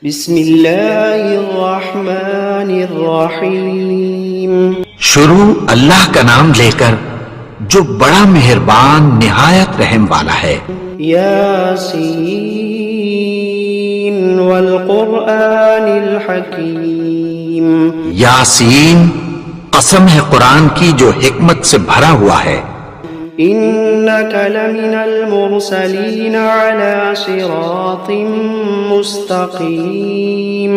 بسم اللہ الرحمن الرحیم. شروع اللہ کا نام لے کر جو بڑا مہربان نہایت رحم والا ہے. یاسین والقرآن الحکیم. یاسین، قسم ہے قرآن کی جو حکمت سے بھرا ہوا ہے. انک لمن المرسلین علی صراط مستقیم.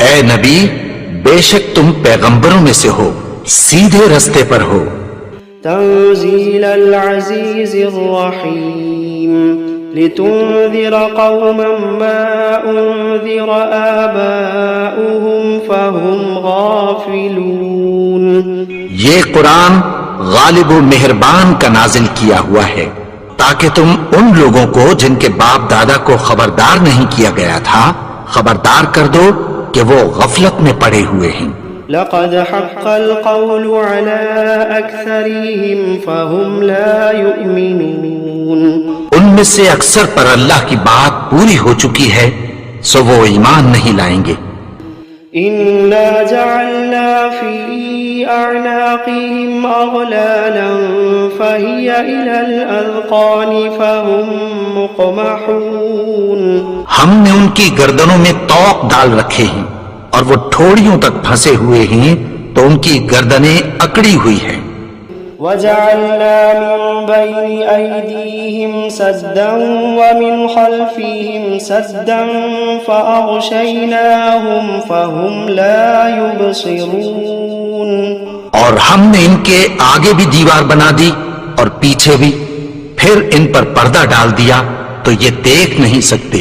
اے نبی، بے شک تم پیغمبروں میں سے ہو، سیدھے رستے پر ہو. تنزیل العزیز الرحیم. لتنذر قوما ما انذر آباؤهم فهم غافلون. یہ قرآن غالب و مہربان کا نازل کیا ہوا ہے تاکہ تم ان لوگوں کو جن کے باپ دادا کو خبردار نہیں کیا گیا تھا خبردار کر دو کہ وہ غفلت میں پڑے ہوئے ہیں. لقد حق القول على أكثرهم فهم لا يؤمنون. ان میں سے اکثر پر اللہ کی بات پوری ہو چکی ہے سو وہ ایمان نہیں لائیں گے. إنا جعلنا في أعناقهم أغلالا فهي إلى الأذقان فهم مقمحون. ہم نے ان کی گردنوں میں طوق ڈال رکھے ہیں اور وہ ٹھوڑیوں تک پھنسے ہوئے ہیں تو ان کی گردنیں اکڑی ہوئی ہیں. وجعلنا من بين أيديهم سدا ومن خلفهم سدا فأغشيناهم فهم لا يبصرون. اور ہم نے ان کے آگے بھی دیوار بنا دی اور پیچھے بھی، پھر ان پر پردہ ڈال دیا تو یہ دیکھ نہیں سکتے.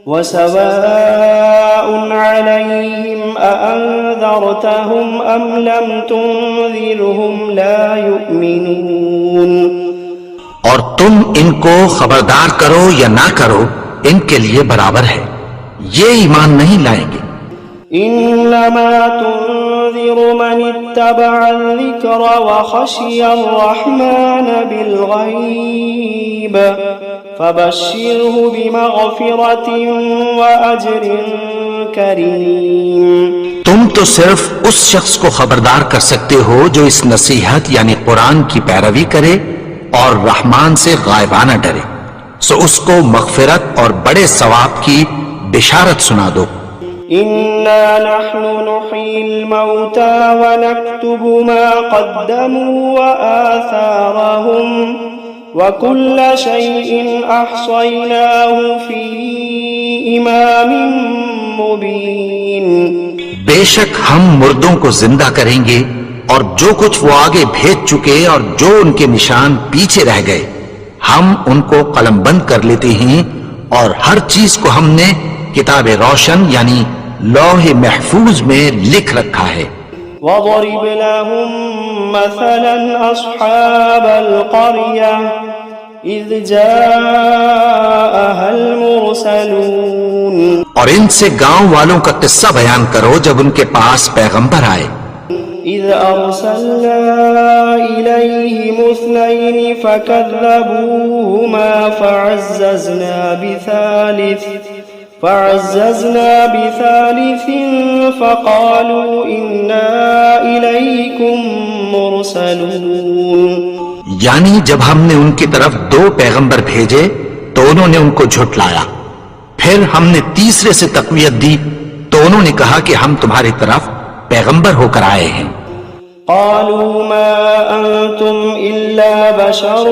وسواء عليهم أأنذرتهم أم لم تنذرهم لا يؤمنون. اور تم ان کو خبردار کرو یا نہ کرو ان کے لیے برابر ہے، یہ ایمان نہیں لائیں گے. إنما تنذر من اتبع الذكر وخشي الرحمن بالغيب فبشره بمغفرة وأجر كريم. تم تو صرف اس شخص کو خبردار کر سکتے ہو جو اس نصیحت یعنی قرآن کی پیروی کرے اور رحمان سے غائبانہ ڈرے، سو اس کو مغفرت اور بڑے ثواب کی بشارت سنا دو. إنا نحن نحيي الموتى ونكتب ما قدموا وآثارهم وكل شيء أحصيناه في إمام مبين. بے شک ہم مردوں کو زندہ کریں گے اور جو کچھ وہ آگے بھیج چکے اور جو ان کے نشان پیچھے رہ گئے ہم ان کو قلم بند کر لیتے ہیں اور ہر چیز کو ہم نے کتاب روشن یعنی لوح محفوظ میں لکھ رکھا ہے. وَضَرِبْ لَهُمْ مَثَلًا أَصْحَابَ الْقَرْيَةِ إِذْ جَاءَهَا الْمُرْسَلُونَ. اور ان سے گاؤں والوں کا قصہ بیان کرو جب ان کے پاس پیغمبر آئے. إِذْ أَرْسَلْنَا إِلَيْهِمُ اثْنَيْنِ فَكَذَّبُوهُمَا فعززنا بثالث فقالوا إنا إليكم مرسلون. یعنی جب ہم نے ان کی طرف 2 پیغمبر بھیجے تو انہوں نے ان کو جھٹلایا، پھر ہم نے تیسرے سے تقویت دی تو انہوں نے کہا کہ ہم تمہاری طرف پیغمبر ہو کر آئے ہیں. قالوا ما أنتم إلا بشر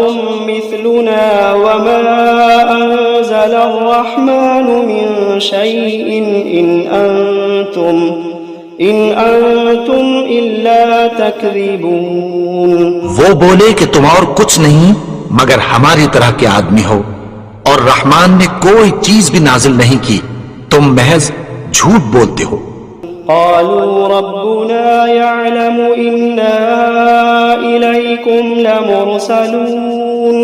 مثلنا وما أنزل الرحمن من شيء إن أنتم إلا تكذبون. وہ بولے کہ تم اور کچھ نہیں مگر ہماری طرح کے آدمی ہو اور رحمان نے کوئی چیز بھی نازل نہیں کی، تم محض جھوٹ بولتے ہو. قالوا ربنا يعلم إنا إليكم لمرسلون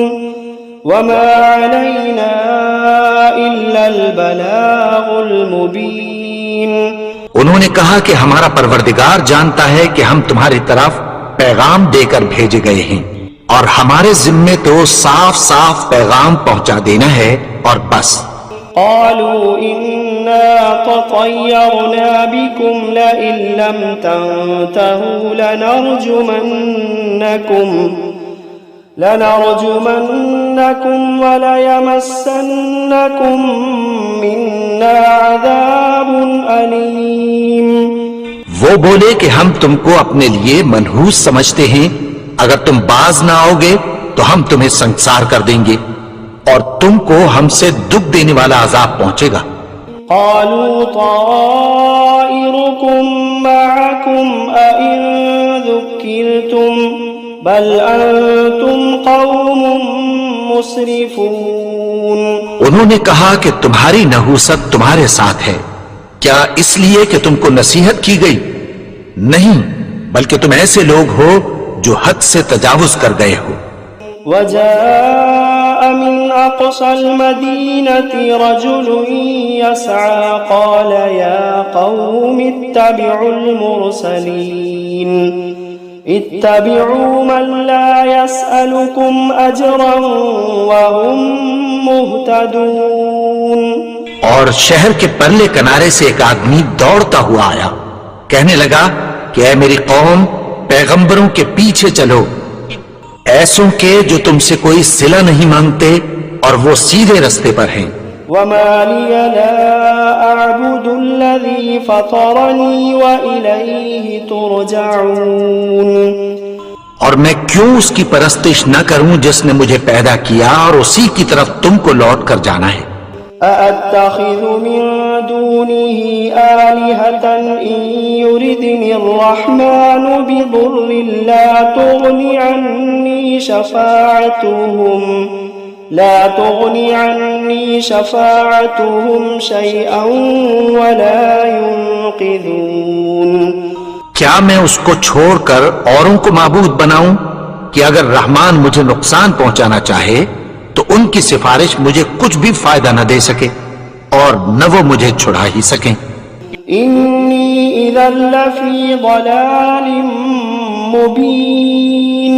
وما علينا إلا البلاغ المبين. انہوں نے کہا کہ ہمارا پروردگار جانتا ہے کہ ہم تمہاری طرف پیغام دے کر بھیجے گئے ہیں اور ہمارے ذمے تو صاف صاف پیغام پہنچا دینا ہے اور بس. قالوا إنا تطيرنا بكم لئن لم تنتهوا لنرجمنكم وليمسنكم منا عذاب أليم. وہ بولے کہ ہم تم کو اپنے لیے منحوس سمجھتے ہیں، اگر تم باز نہ آؤ گے تو ہم تمہیں سنسار کر دیں گے اور تم کو ہم سے دکھ دینے والا عذاب پہنچے گا. قالوا طائركم معكم أئن ذكرتم بل أنتم قوم مسرفون. انہوں نے کہا کہ تمہاری نحوست تمہارے ساتھ ہے، کیا اس لیے کہ تم کو نصیحت کی گئی؟ نہیں، بلکہ تم ایسے لوگ ہو جو حد سے تجاوز کر گئے ہو. وجاء من أقصى المدينة رجل يسعى قال يا قوم اتبعوا المرسلين اتبعوا من لا يسألكم أجرا وهم مهتدون. اور شہر کے پرلے کنارے سے ایک آدمی دوڑتا ہوا آیا، کہنے لگا کہ اے میری قوم، پیغمبروں کے پیچھے چلو، ایسوں کے جو تم سے کوئی صلہ نہیں مانگتے اور وہ سیدھے رستے پر ہیں. وما لي لا أعبد الذي فطرني وإليه ترجعون. اور میں کیوں اس کی پرستش نہ کروں جس نے مجھے پیدا کیا اور اسی کی طرف تم کو لوٹ کر جانا ہے. أأتخذ من دونه آلهة إن يردني الرحمن بضر لا تغني عني شفاعتهم شيئا ولا ينقذون. کیا میں اس کو چھوڑ کر اوروں کو معبود بناؤں کہ اگر رحمان مجھے نقصان پہنچانا چاہے تو ان کی سفارش مجھے کچھ بھی فائدہ نہ دے سکے اور نہ وہ مجھے چھڑا ہی سکیں. انی اذا لفی ضلال مبین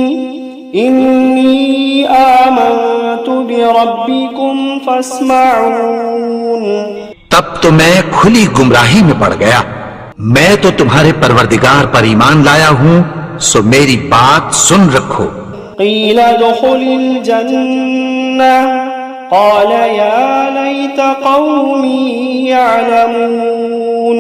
انی آمنت بربکم فاسمعون. تب تو میں کھلی گمراہی میں پڑ گیا. میں تو تمہارے پروردگار پر ایمان لایا ہوں، سو میری بات سن رکھو. قیل ادخل الجنة قال يا ليت قومي يعلمون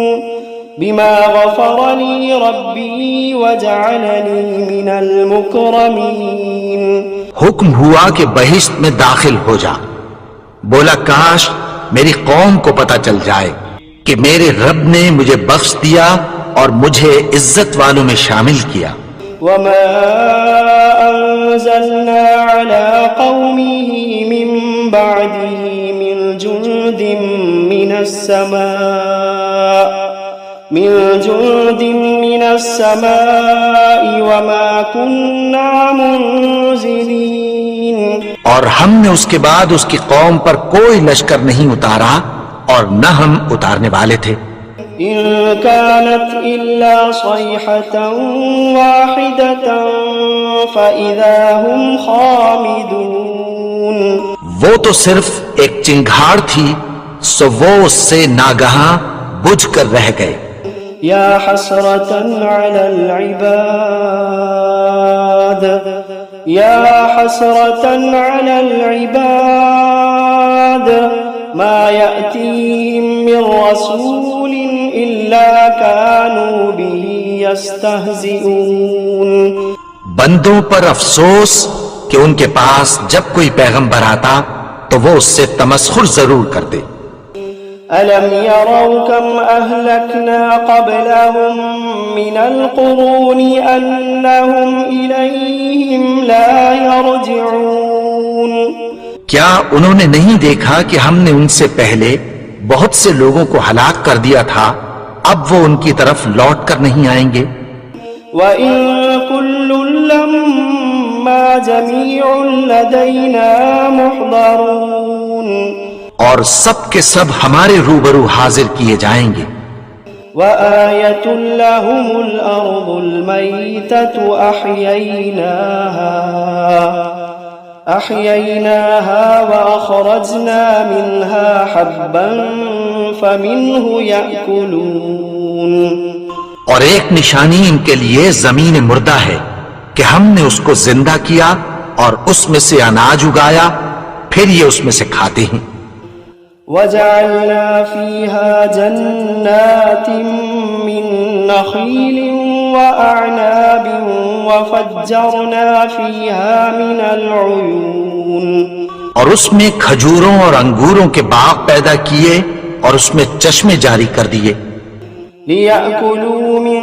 بما غفر لي ربي وجعلني من المكرمين. حکم ہوا کہ بہشت میں داخل ہو جا. بولا کاش میری قوم کو پتہ چل جائے کہ میرے رب نے مجھے بخش دیا اور مجھے عزت والوں میں شامل کیا. وما أنزلنا على قومه من بعده من جند من السماء وما كنا منزلين. اور ہم نے اس کے بعد اس کی قوم پر کوئی لشکر نہیں اتارا اور نہ ہم اتارنے والے تھے. إن كانت إلا صيحة واحدة فإذا هم خامدون. وہ تو صرف ایک چنگھاڑ تھی، سو وہ اس سے ناگہاں بجھ کر رہ گئے. يا حسرة على العباد ما يأتيهم من رسول إلا كانوا به يستهزئون. بندوں پر افسوس کہ ان کے پاس جب کوئی پیغمبر آتا تو وہ اس سے تمسخر ضرور کرتے. ألم يروا كم أهلكنا قبلهم من القرون أنهم إليهم لا يرجعون. کیا انہوں نے نہیں دیکھا کہ ہم نے ان سے پہلے بہت سے لوگوں کو ہلاک کر دیا تھا، اب وہ ان کی طرف لوٹ کر نہیں آئیں گے. وَإِن كُلٌّ لَّمَّا جَمِيعٌ لَّدَيْنَا مُحْضَرُونَ. اور سب کے سب ہمارے روبرو حاضر کیے جائیں گے. وَآيَةٌ لَّهُمُ الْأَرْضُ الْمَيْتَةُ أحييناها وأخرجنا منها حبا فمنه يأكلون اور ایک نشانی ان کے لیے زمین مردہ ہے کہ ہم نے اس کو زندہ کیا اور اس میں سے اناج اگایا، پھر یہ اس میں سے کھاتے ہیں۔ وجعلنا فيها جنات من نخيل وأعناب وفجرنا فيها من العيون اور اس میں کھجوروں اور انگوروں کے باغ پیدا کیے اور اس میں چشمے جاری کر دیے، ليأكلوا من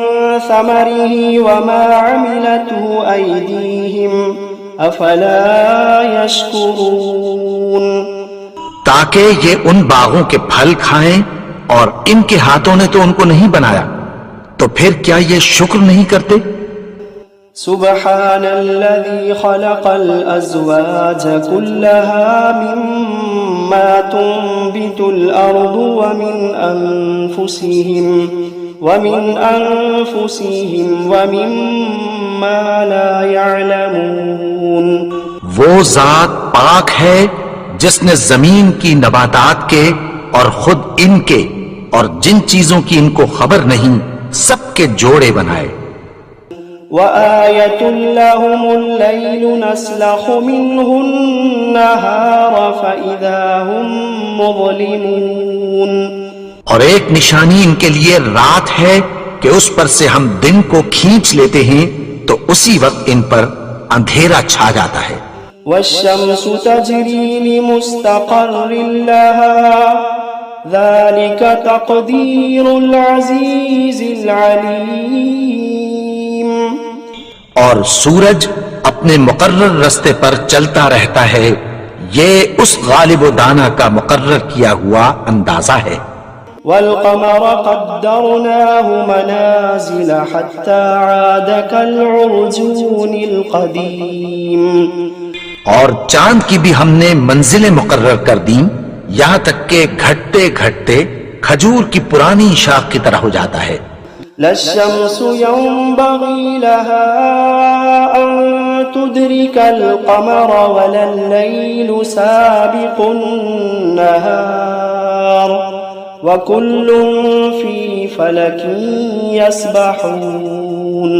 ثمره وما عملته أيديهم أفلا يشكرون تاکہ یہ ان باغوں کے پھل کھائیں، اور ان کے ہاتھوں نے تو ان کو نہیں بنایا، تو پھر کیا یہ شکر نہیں کرتے؟ سبحان الذي خلق الأزواج كلها مما تنبت الأرض ومن أنفسهم ومما لا يعلمون وہ ذات پاک ہے جس نے زمین کی نباتات کے اور خود ان کے اور جن چیزوں کی ان کو خبر نہیں سب کے جوڑے بنائے۔ وآية لهم الليل نسلخ منه النهار فإذا هم مظلمون اور ایک نشانی ان کے لیے رات ہے کہ اس پر سے ہم دن کو کھینچ لیتے ہیں تو اسی وقت ان پر اندھیرا چھا جاتا ہے۔ والشمس تجري لمستقر لها ذلك تقدير العزيز العليم اور سورج اپنے مقرر رستے پر چلتا رہتا ہے، یہ اس غالب و دانا کا مقرر کیا ہوا اندازہ ہے۔ والقمر قدرناه منازل حتى عاد كالعرجون القديم اور چاند کی بھی ہم نے منزلیں مقرر کر دیں یہاں تک کہ گھٹتے گھٹتے کھجور کی پرانی شاخ کی طرح ہو جاتا ہے۔ لا الشمس ينبغي لها أن تدرك القمر ولا الليل سابق النهار وكل في فلك يسبحون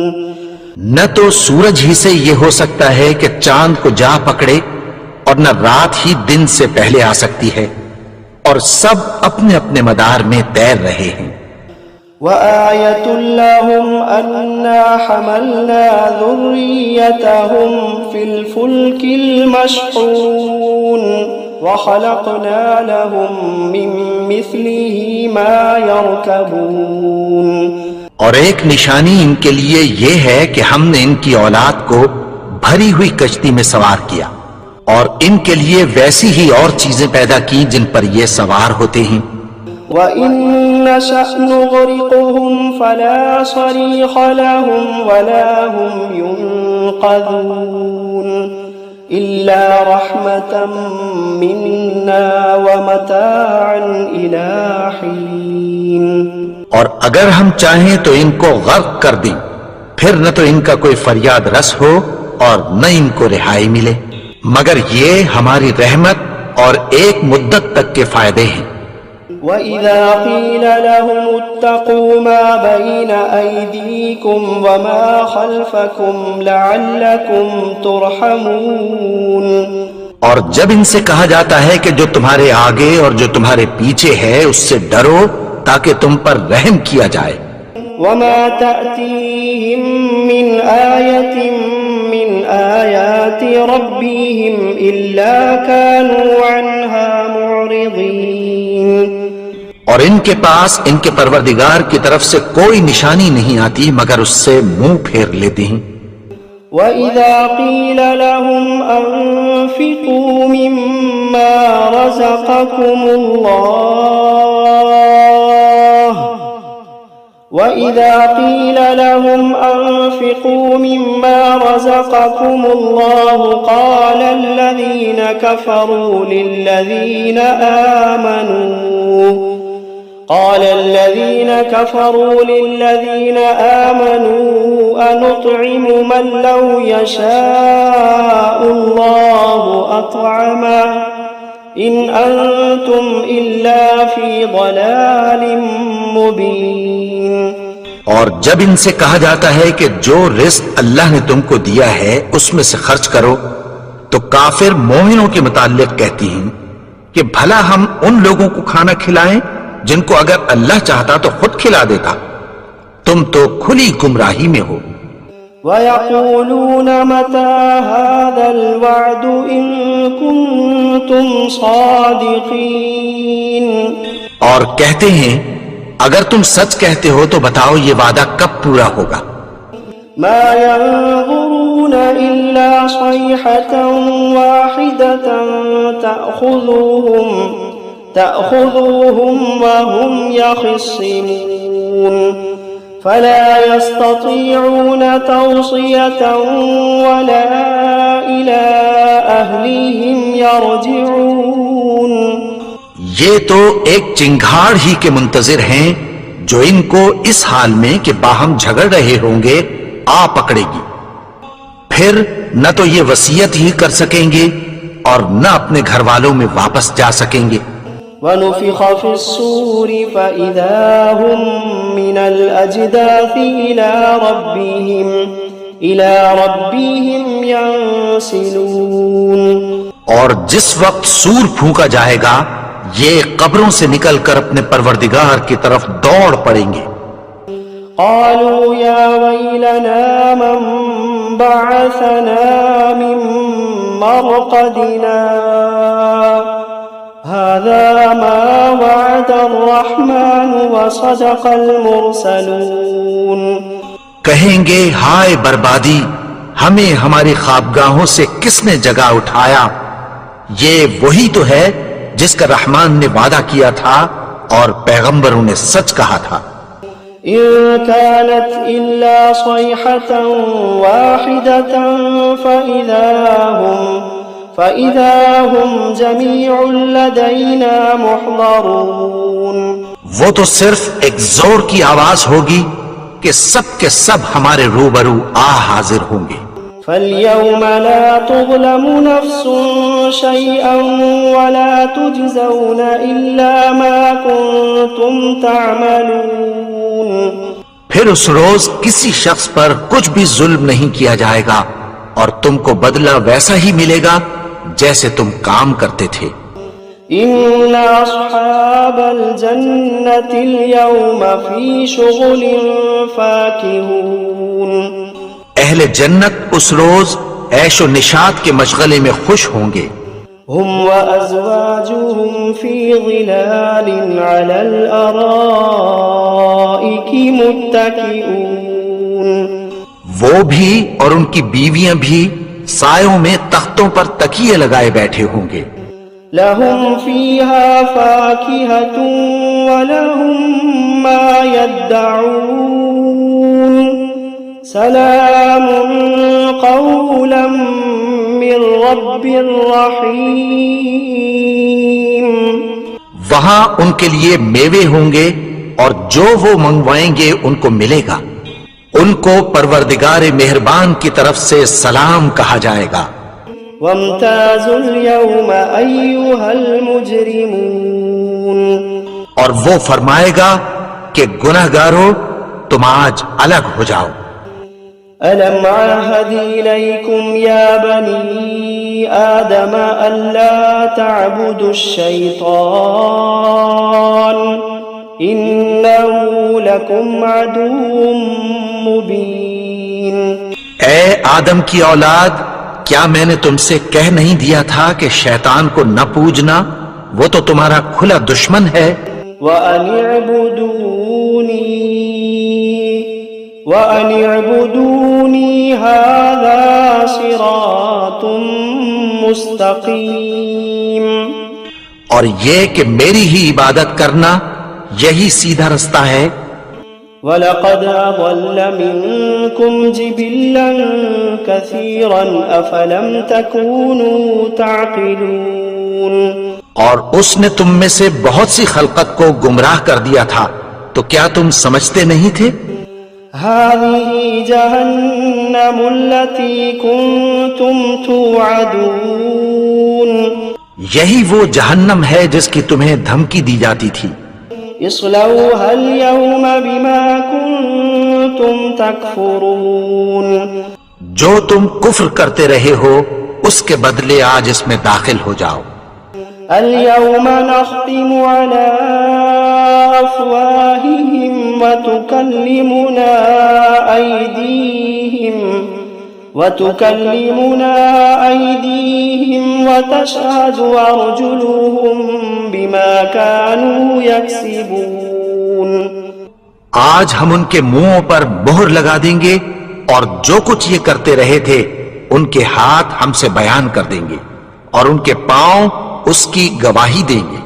نہ تو سورج ہی سے یہ ہو سکتا ہے کہ چاند کو جا پکڑے، اور نہ رات ہی دن سے پہلے آ سکتی ہے، اور سب اپنے اپنے مدار میں تیر رہے ہیں۔ وآية لهم أنا حملنا ذريتهم في الفلك المشحون وخلقنا لهم من مثله ما يركبون اور ایک نشانی ان کے لیے یہ ہے کہ ہم نے ان کی اولاد کو بھری ہوئی کشتی میں سوار کیا، اور ان کے لیے ویسی ہی اور چیزیں پیدا کی جن پر یہ سوار ہوتے ہیں۔ وَإِن نَّشَأْ نُغْرِقْهُمْ فَلَا صَرِيخَ لَهُمْ وَلَا هُمْ يُنقَذُونَ إِلَّا رَحْمَةً مِّنَّا وَمَتَاعًا إِلَىٰ حِينٍ اور اگر ہم چاہیں تو ان کو غرق کر دیں، پھر نہ تو ان کا کوئی فریاد رس ہو اور نہ ان کو رہائی ملے، مگر یہ ہماری رحمت اور ایک مدت تک کے فائدے ہیں۔ وَإِذَا قِيلَ لَهُمُ اتَّقُوا مَا بَيْنَ أَيْدِيكُمْ وَمَا خَلْفَكُمْ لَعَلَّكُمْ تُرْحَمُونَ اور جب ان سے کہا جاتا ہے کہ جو تمہارے آگے اور جو تمہارے پیچھے ہے اس سے ڈرو تاکہ تم پر رحم کیا جائے۔ وَمَا تَأْتِيهِم مِّنْ آيَةٍ مِّنْ آيَاتِ رَبِّهِمْ إِلَّا كَانُوا عَنْهَا مُعْرِضِينَ اور ان کے پاس ان کے پروردگار کی طرف سے کوئی نشانی نہیں آتی مگر اس سے منہ پھیر لیتے ہیں۔ وَإِذَا قِيلَ لَهُمْ أَنفِقُوا مِمَّا رَزَقَكُمُ اللَّهُ وَإِذَا قِيلَ لَهُمْ أَنفِقُوا مِمَّا رَزَقَكُمُ اللَّهُ قَالَ الَّذِينَ كَفَرُوا لِلَّذِينَ آمَنُوا أَنُطْعِمُ مَن لَّوْ يَشَاءُ اللَّهُ أَطْعَمَهُ إن أنتم إلا في ضلال مبين. اور جب ان سے کہا جاتا ہے کہ جو رزق اللہ نے تم کو دیا ہے اس میں سے خرچ کرو، تو کافر مومنوں کے متعلق کہتی ہیں کہ بھلا ہم ان لوگوں کو کھانا کھلائیں جن کو اگر اللہ چاہتا تو خود کھلا دیتا، تم تو کھلی گمراہی میں ہو. وَيَقُولُونَ مَتَى هَذَا الْوَعْدُ إِن كُنتُمْ صَادِقِينَ. اور کہتے ہیں اگر تم سچ کہتے ہو تو بتاؤ یہ وعدہ کب پورا ہوگا. ما ينظرون إلا صيحة واحدة تأخذوهم وهم يخصمون فلا يستطيعون توصية ولا إلى أهلهم يرجعون. یہ تو ایک چنگھاڑ ہی کے منتظر ہیں جو ان کو اس حال میں کہ باہم جھگڑ رہے ہوں گے آ پکڑے گی، پھر نہ تو یہ وصیت ہی کر سکیں گے اور نہ اپنے گھر والوں میں واپس جا سکیں گے. وَنُفِخَ فِي الصُّورِ فَإِذَا هُم مِّنَ الْأَجْدَاثِ إِلَى رَبِّهِمْ يَنسِلُونَ. اور جس وقت سور پھونکا جائے گا یہ قبروں سے نکل کر اپنے پروردگار کی طرف دوڑ پڑیں گے. قالوا يا ويلنا من بعثنا من مرقدنا هذا ما وعد الرحمن وصدق المرسلون. کہیں گے ہائے بربادی، ہمیں ہماری خوابگاہوں سے کس نے جگا اٹھایا، یہ وہی تو ہے جس کا رحمان نے وعدہ کیا تھا اور پیغمبروں نے سچ کہا تھا. إن كانت إلا صيحة واحدة فإذا هم جميع لدينا محضرون. وہ تو صرف ایک زور کی آواز ہوگی کہ سب کے سب ہمارے روبرو حاضر ہوں گے. فَالْيَوْمَ لَا تُظْلَمُ نَفْسٌ شَيْئًا وَلَا تُجْزَوْنَ إِلَّا مَا كُنتُمْ تَعْمَلُونَ. پھر اس روز کسی شخص پر کچھ بھی ظلم نہیں کیا جائے گا اور تم کو بدلہ ویسا ہی ملے گا جیسے تم کام کرتے تھے. إِنَّ أَصْحَابَ الْجَنَّةِ الْيَوْمَ فِي شُغُلٍ فَاكِهُونَ. اہل جنت اس روز عیش و نشاط کے مشغلے میں خوش ہوں گے. هم وأزواجهم في ظلال على الأرائك متكئون. وہ بھی اور ان کی بیویاں بھی سایوں میں تختوں پر تکیے لگائے بیٹھے ہوں گے. لهم فيها فاكهة ولهم ما يدعون سلام قولا من رب رحیم. وہاں ان کے لیے میوے ہوں گے اور جو وہ منگوائیں گے ان کو ملے گا. ان کو پروردگار مہربان کی طرف سے سلام کہا جائے گا. وامتازوا اليوم أيها المجرمون. اور وہ فرمائے گا کہ گنہگارو تم آج الگ ہو جاؤ. ألم عهد إليكم يا بني آدم ألا تعبدوا الشيطان إنه لكم عدو مبين. اے آدم کی اولاد، کیا میں نے تم سے کہہ نہیں دیا تھا کہ شیطان کو نہ پوجنا، وہ تو تمہارا کھلا دشمن ہے. وَأَنِ اعْبُدُونِي هَذَا صِرَاطٌ مُسْتَقِيمٌ. اور یہ کہ میری ہی عبادت کرنا یہی سیدھا رستہ ہے. وَلَقَدْ أَضَلَّ مِنْكُمْ جِبِلًّا كَثِيرًا أَفَلَمْ تَكُونُوا تَعْقِلُونَ. اور اس نے تم میں سے بہت سی خلقت کو گمراہ کر دیا تھا، تو کیا تم سمجھتے نہیں تھے؟ هذه جهنم التي كنتم توعدون. یہی وہ جہنم ہے جس کی تمہیں دھمکی دی جاتی تھی. اصلوها اليوم بما كنتم تكفرون. جو تم کفر کرتے رہے ہو اس کے بدلے آج اس میں داخل ہو جاؤ. اليوم نختم على أفواههم وتكلمنا أيديهم وتشهد أرجلهم بما كانوا يكسبون. آج ہم ان کے منہوں پر مہر لگا دیں گے اور جو کچھ یہ کرتے رہے تھے ان کے ہاتھ ہم سے بیان کر دیں گے اور ان کے پاؤں اس کی گواہی دیں گے.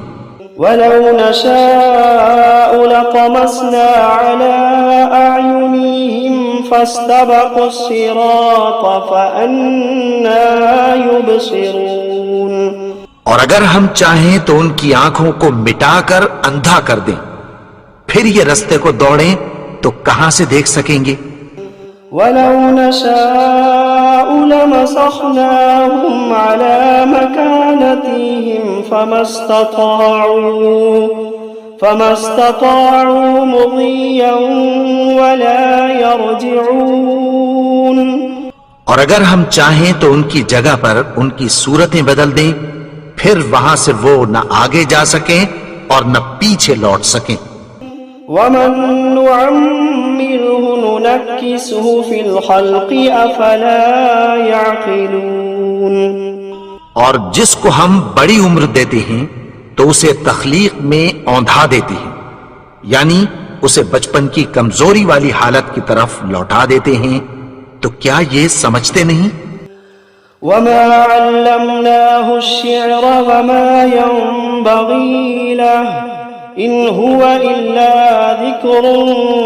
ولو نشاء لطمسنا على أعينهم فاستبقوا الصراط فأنى يبصرون. اور اگر ہم چاہیں تو ان کی آنکھوں کو مٹا کر اندھا کر دیں، پھر یہ رستے کو دوڑیں تو کہاں سے دیکھ سکیں گے. ولو نشاء لمسخناهم على مكانتهم فما استطاعوا مضيا ولا يرجعون. اور اگر ہم چاہیں تو ان کی جگہ پر ان کی صورتیں بدل دیں، پھر وہاں سے وہ نہ آگے جا سکیں اور نہ پیچھے لوٹ سکیں. ومن نعمره ننكسه في الخلق افلا يعقلون. اور جس کو ہم بڑی عمر دیتے ہیں تو اسے تخلیق میں اوندھا دیتے ہیں، یعنی اسے بچپن کی کمزوری والی حالت کی طرف لوٹا دیتے ہیں. تو کیا یہ سمجھتے نہیں؟ وما علمناه الشعر وما ينبغي له إن هو إلا ذكر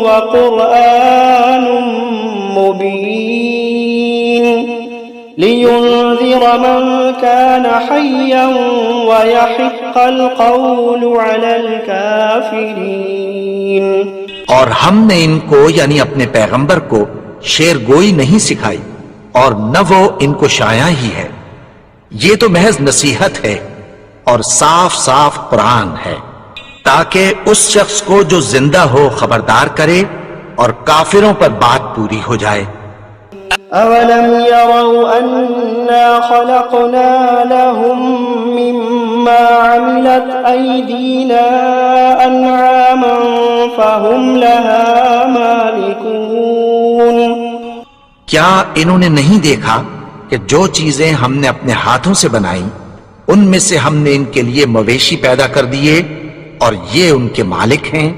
وقرآن مبين لينذر من كان حيا ويحق القول على الكافرين. اور ہم نے ان کو یعنی اپنے پیغمبر کو شعر گوئی نہیں سکھائی اور نہ وہ ان کو شاعر ہی ہے. یہ تو محض نصیحت ہے اور صاف صاف قرآن ہے تاکہ اس شخص کو جو زندہ ہو خبردار کرے اور کافروں پر بات پوری ہو جائے. أولم يروا أنا خلقنا لهم مما عملت أيدينا أنعاما فهم لها مالكون. کیا انہوں نے نہیں دیکھا کہ جو چیزیں ہم نے اپنے ہاتھوں سے بنائی ان میں سے ہم نے ان کے لیے مویشی پیدا کر دیے اور یہ ان کے مالک ہیں.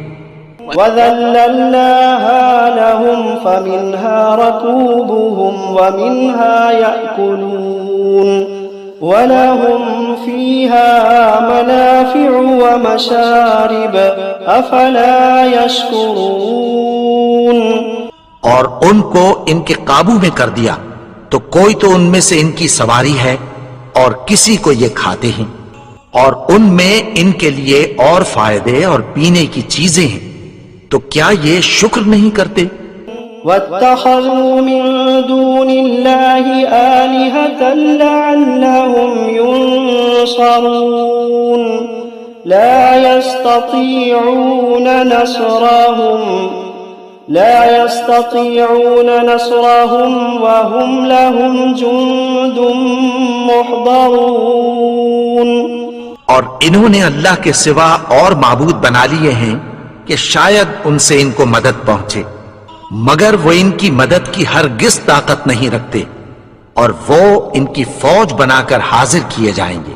وَذَلَّلْنَاهَا لَهُمْ فَمِنْهَا رَكُوبُهُمْ وَمِنْهَا يَأْكُلُونَ وَلَهُمْ فِيهَا مَنَافِعُ وَمَشَارِبُ أَفَلَا يَشْكُرُونَ. اور ان کو ان کے قابو میں کر دیا تو کوئی تو ان میں سے ان کی سواری ہے اور کسی کو یہ کھاتے ہیں، اور ان میں ان کے لیے اور فائدے اور پینے کی چیزیں ہیں، تو کیا یہ شکر نہیں کرتے؟ وَاتَّخَذُوا مِن دُونِ اللَّهِ آلِهَةً لَعَلَّهُمْ يُنصَرُونَ لَا يَسْتَطِيعُونَ نَصْرَهُمْ وَهُمْ لَهُمْ جُندٌ مُحْضَرُونَ. اور انہوں نے اللہ کے سوا اور معبود بنا لیے ہیں کہ شاید ان سے ان کو مدد پہنچے، مگر وہ ان کی مدد کی ہرگز طاقت نہیں رکھتے اور وہ ان کی فوج بنا کر حاضر کیے جائیں گے.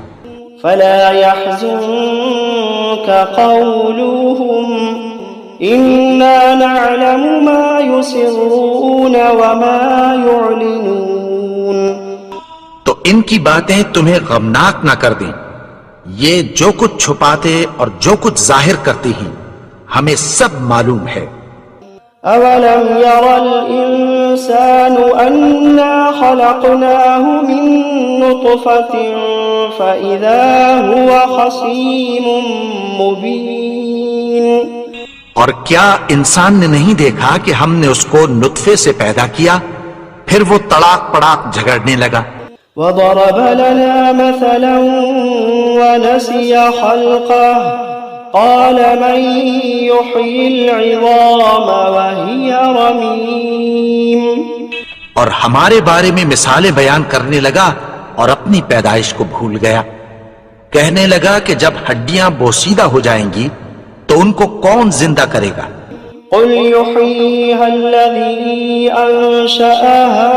فلا يحزنك قولهم إنا نعلم ما يسرون وما يعلنون. تو ان کی باتیں تمہیں غمناک نہ کر دیں، یہ جو کچھ چھپاتے اور جو کچھ ظاہر کرتے ہیں ہمیں سب معلوم ہے. أولم ير الإنسان أنا خلقناه من نطفة فإذا هو خصيم مبين. اور کیا انسان نے نہیں دیکھا کہ ہم نے اس کو نطفے سے پیدا کیا پھر وہ تڑاک پڑاک جھگڑنے لگا. وضرب لنا مثلا ونسي خلقه قال من يحيي العظام وهي رميم. اور ہمارے بارے میں مثالیں بیان کرنے لگا اور اپنی پیدائش کو بھول گیا. کہنے لگا کہ جب ہڈیاں بوسیدہ ہو جائیں گی تو ان کو کون زندہ کرے گا؟ قل يحييها الذي أنشأها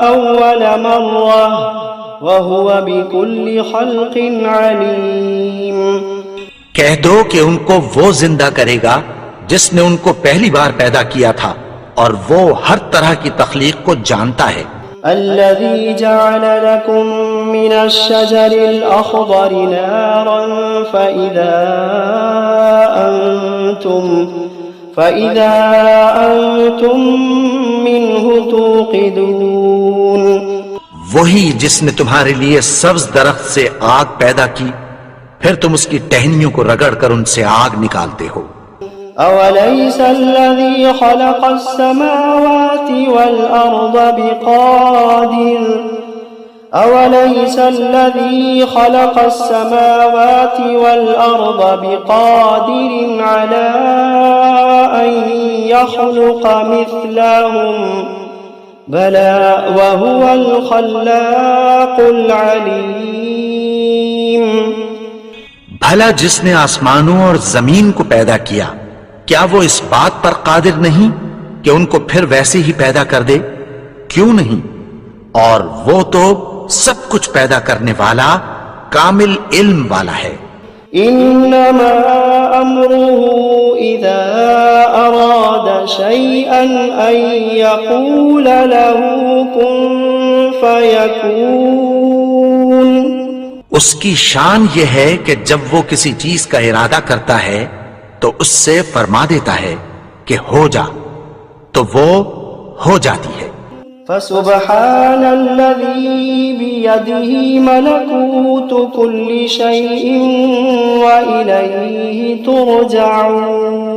أول مرة وهو بكل خلق عليم. کہہ دو کہ ان کو وہ زندہ کرے گا جس نے ان کو پہلی بار پیدا کیا تھا اور وہ ہر طرح کی تخلیق کو جانتا ہے. الذي جعل لكم من الشجر الأخضر نارا فإذا أنتم منه توقدون. وہی جس نے تمہارے لیے سبز درخت سے آگ پیدا کی پھر تم اس کی ٹہنیوں کو رگڑ کر ان سے آگ نکالتے ہو. أوليس الذي خلق السماوات والأرض بقادر على أن يخلق مثلهم بلى وهو الخلاق العليم. بھلا جس نے آسمانوں اور زمین کو پیدا کیا کیا وہ اس بات پر قادر نہیں کہ ان کو پھر ویسے ہی پیدا کر دے؟ کیوں نہیں؟ اور وہ تو سب کچھ پیدا کرنے والا کامل علم والا ہے. انما امره اذا اراد شيئا ان يقول له كن فيكون. اس کی شان یہ ہے کہ جب وہ کسی چیز کا ارادہ کرتا ہے تو اس سے فرما دیتا ہے کہ ہو جا تو وہ ہو جاتی ہے. فسبحان الذي بيده ملكوت كل شيء وإليه ترجعون.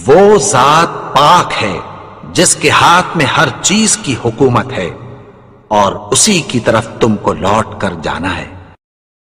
وہ ذات پاک ہے جس کے ہاتھ میں ہر چیز کی حکومت ہے اور اسی کی طرف تم کو لوٹ کر جانا ہے.